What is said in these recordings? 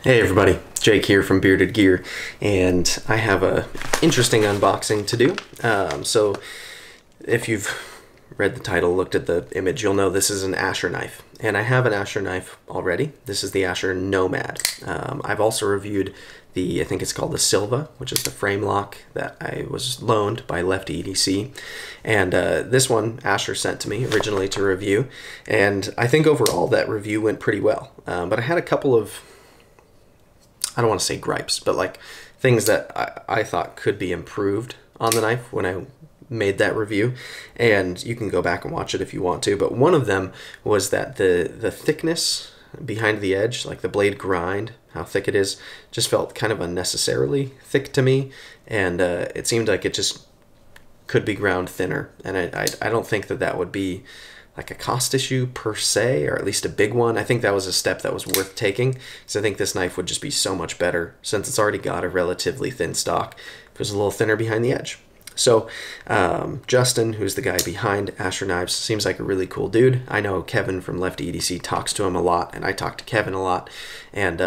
Hey everybody, Jake here from Bearded Gear, and I have a interesting unboxing to do. So if you've read the title, looked at the image, you'll know this is an Asher knife. And I have an Asher knife already. This is the Asher Nomad. I've also reviewed I think it's called the Silva, which is the frame lock that I was loaned by Lefty EDC. And this one Asher sent to me originally to review. And I think overall that review went pretty well. But I had a couple of, I don't want to say gripes, but like things that I thought could be improved on the knife when I made that review, and you can go back and watch it if you want to. But one of them was that the thickness behind the edge, like the blade grind, how thick it is, just felt kind of unnecessarily thick to me, and it seemed like it just could be ground thinner, and I don't think that would be like a cost issue per se, or at least a big one. I think that was a step that was worth taking, because I think this knife would just be so much better since it's already got a relatively thin stock if it was a little thinner behind the edge. So Justin, who's the guy behind Asher Knives, seems like a really cool dude. I know Kevin from Lefty EDC talks to him a lot, and I talk to Kevin a lot. And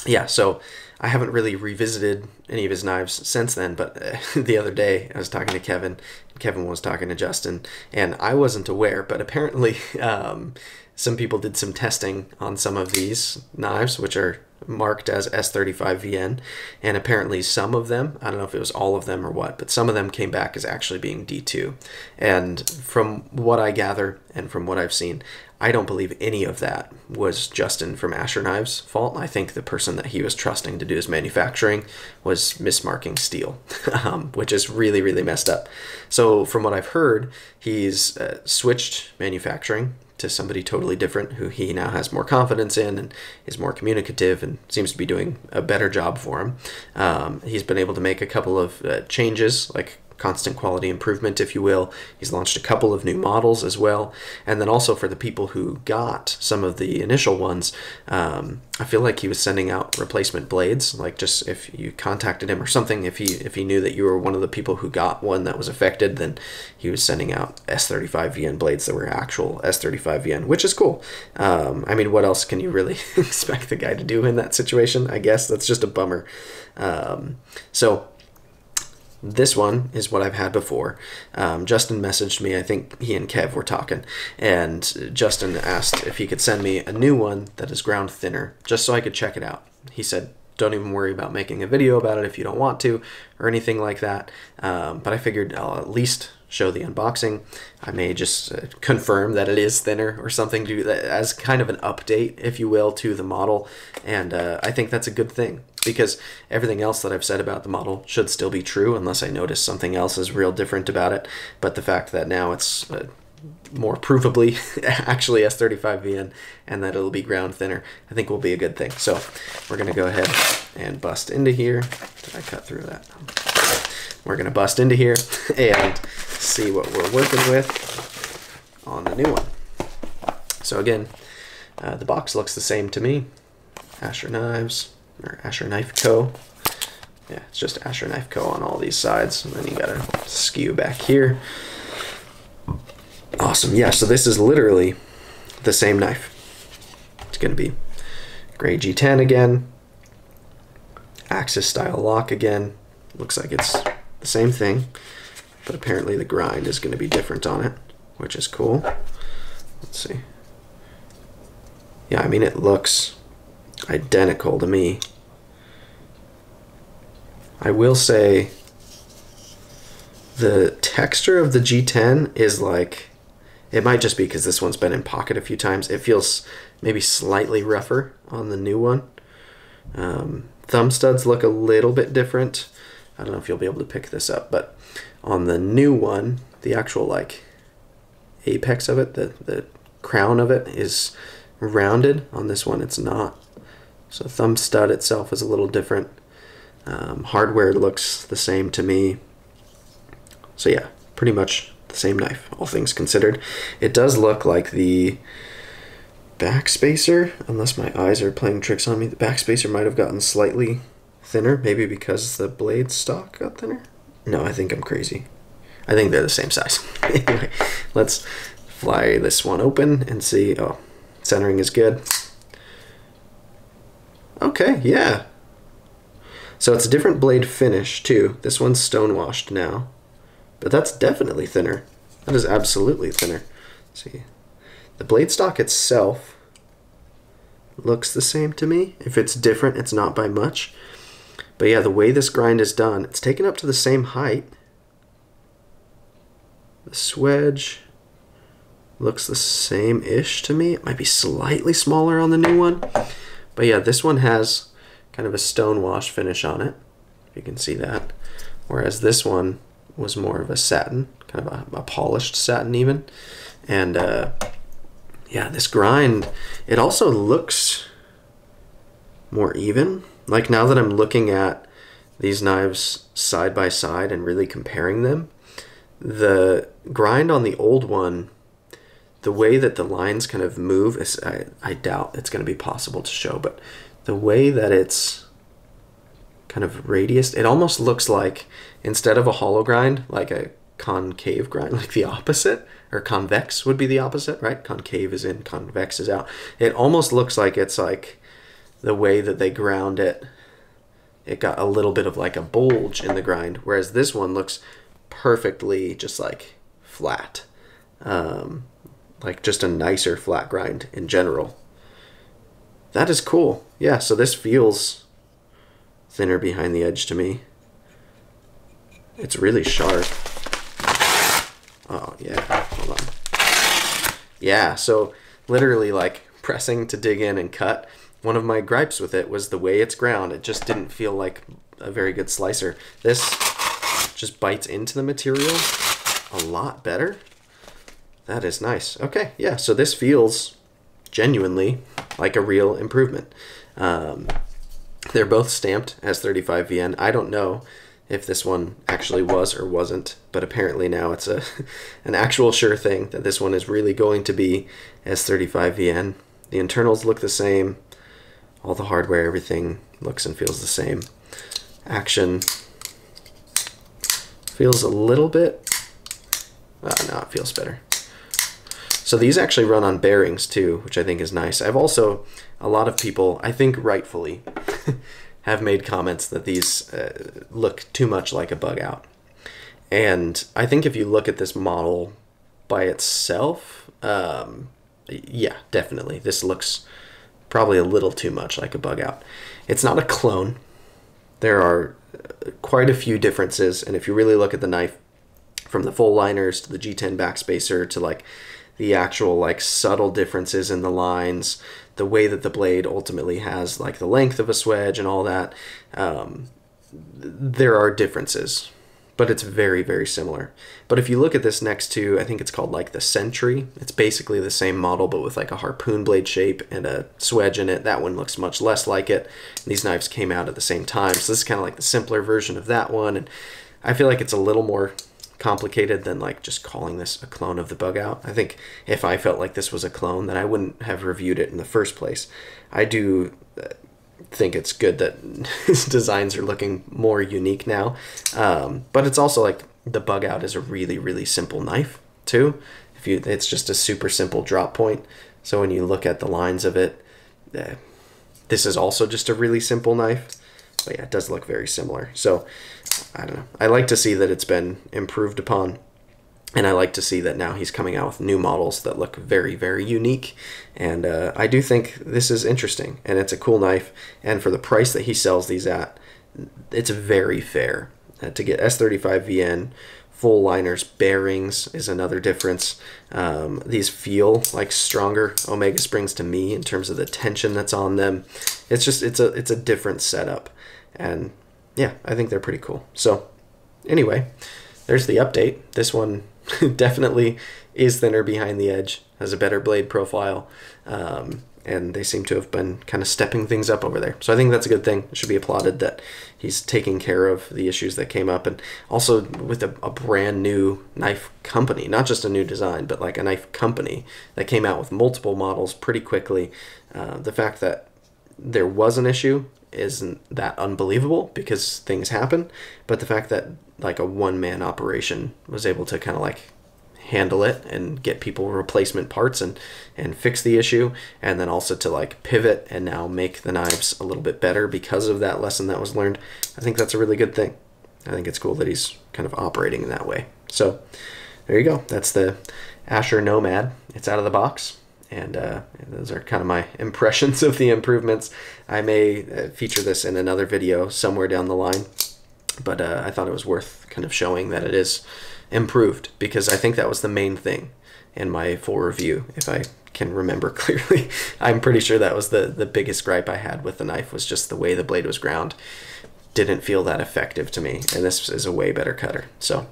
yeah, so I haven't really revisited any of his knives since then, but the other day I was talking to Kevin, and Kevin was talking to Justin, and I wasn't aware, but apparently some people did some testing on some of these knives, which are marked as S35VN, and apparently some of them, I don't know if it was all of them or what, but some of them came back as actually being D2. And from what I gather and from what I've seen, I don't believe any of that was Justin from Asher Knives' fault. I think the person that he was trusting to do his manufacturing was mismarking steel, which is really, really messed up. So from what I've heard, he's switched manufacturing to somebody totally different who he now has more confidence in and is more communicative and seems to be doing a better job for him. He's been able to make a couple of changes, like constant quality improvement, if you will. He's launched a couple of new models as well. And then also for the people who got some of the initial ones, I feel like he was sending out replacement blades, like just if you contacted him or something, if he knew that you were one of the people who got one that was affected, then he was sending out S35VN blades that were actual S35VN, which is cool. I mean, what else can you really expect the guy to do in that situation? I guess that's just a bummer. So this one is what I've had before. Justin messaged me, I think he and Kev were talking, and Justin asked if he could send me a new one that is ground thinner, just so I could check it out. He said, don't even worry about making a video about it if you don't want to, or anything like that. But I figured I'll at least show the unboxing. I may just confirm that it is thinner or something, to do that as kind of an update, if you will, to the model. And I think that's a good thing, because everything else that I've said about the model should still be true unless I notice something else is real different about it. But the fact that now it's more provably actually S35VN and that it'll be ground thinner, I think will be a good thing. So we're going to go ahead and bust into here. Did I cut through that? We're going to bust into here and see what we're working with on the new one. So again, the box looks the same to me. Asher Knives, or Asher Knife Co. Yeah, it's just Asher Knife Co. on all these sides, and then you got a skew back here. Awesome. Yeah, so this is literally the same knife. It's going to be gray G10 again, Axis style lock again. Looks like it's the same thing, but apparently the grind is going to be different on it, which is cool. Let's see. Yeah, I mean, it looks identical to me. I will say the texture of the G10 is like, it might just be because this one's been in pocket a few times. It feels maybe slightly rougher on the new one. Thumb studs look a little bit different. I don't know if you'll be able to pick this up, but on the new one, the actual like apex of it, the crown of it is rounded. On this one, it's not. So thumb stud itself is a little different. Hardware looks the same to me. So yeah, pretty much the same knife, all things considered. It does look like the backspacer, unless my eyes are playing tricks on me, the backspacer might have gotten slightly thinner, maybe because the blade stock got thinner. No, I think I'm crazy. I think they're the same size. Anyway, let's fly this one open and see. Oh, centering is good. Okay. Okay, yeah. So it's a different blade finish too. This one's stone-washed now, but that's definitely thinner. That is absolutely thinner. Let's see. The blade stock itself looks the same to me. If it's different, it's not by much. But yeah, the way this grind is done, it's taken up to the same height. The swedge looks the same-ish to me. It might be slightly smaller on the new one. But yeah, this one has kind of a stone wash finish on it. You can see that. Whereas this one was more of a satin, kind of a polished satin even. And yeah, this grind, it also looks more even. Like now that I'm looking at these knives side by side and really comparing them, the grind on the old one, the way that the lines kind of move, is, I doubt it's going to be possible to show, but the way that it's kind of radius, it almost looks like, instead of a hollow grind, like a concave grind, like the opposite, or convex would be the opposite, right? Concave is in, convex is out. It almost looks like it's like the way that they ground it, it got a little bit of like a bulge in the grind, whereas this one looks perfectly just like flat. Like just a nicer flat grind in general. That is cool. Yeah, so this feels thinner behind the edge to me. It's really sharp. Oh, yeah, hold on. Yeah, so literally like pressing to dig in and cut. One of my gripes with it was the way it's ground. It just didn't feel like a very good slicer. This just bites into the material a lot better. That is nice. Okay, yeah, so this feels genuinely like a real improvement. They're both stamped as 35VN. I don't know if this one actually was or wasn't, but apparently now it's an actual sure thing that this one is really going to be S35VN. The internals look the same. All the hardware, everything looks and feels the same. Action feels a little bit... no, it feels better. So these actually run on bearings too, which I think is nice. I've also, a lot of people, I think rightfully, have made comments that these look too much like a bug out. And I think if you look at this model by itself, yeah, definitely. This looks probably a little too much like a bug out. It's not a clone. There are quite a few differences, and if you really look at the knife, from the full liners to the G10 backspacer to like the actual like subtle differences in the lines, the way that the blade ultimately has like the length of a swedge and all that, there are differences, but it's very, very similar. But if you look at this next to, I think it's called like the Sentry, it's basically the same model but with like a harpoon blade shape and a swedge in it. That one looks much less like it. These knives came out at the same time, so this is kind of like the simpler version of that one, and I feel like it's a little more complicated than like just calling this a clone of the bug out. I think if I felt like this was a clone, then I wouldn't have reviewed it in the first place. I do think it's good that his designs are looking more unique now, but it's also like the bug out is a really, really simple knife too. It's just a super simple drop point, so when you look at the lines of it, this is also just a really simple knife. But yeah, it does look very similar. So I don't know. I like to see that it's been improved upon, and I like to see that now he's coming out with new models that look very, very unique. And I do think this is interesting, and it's a cool knife. And for the price that he sells these at, it's very fair. To get S35VN, full liners, bearings is another difference. These feel like stronger Omega springs to me in terms of the tension that's on them. It's just, it's a different setup. And yeah, I think they're pretty cool. So anyway, there's the update. This one definitely is thinner behind the edge, has a better blade profile, and they seem to have been kind of stepping things up over there. So I think that's a good thing. It should be applauded that he's taking care of the issues that came up, and also with a brand new knife company, not just a new design, but like a knife company that came out with multiple models pretty quickly. The fact that there was an issue isn't that unbelievable because things happen, but the fact that like a one-man operation was able to kind of like handle it and get people replacement parts and fix the issue, and then also to like pivot and now make the knives a little bit better because of that lesson that was learned. I think that's a really good thing. I think it's cool that he's kind of operating in that way. So there you go. That's the Asher Nomad. It's out of the box. And those are kind of my impressions of the improvements. I may feature this in another video somewhere down the line, but I thought it was worth kind of showing that it is improved, because I think that was the main thing in my full review, if I can remember clearly. I'm pretty sure that was the biggest gripe I had with the knife, was just the way the blade was ground. Didn't feel that effective to me, and this is a way better cutter. So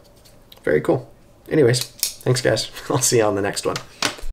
very cool. Anyways, thanks guys. I'll see you on the next one.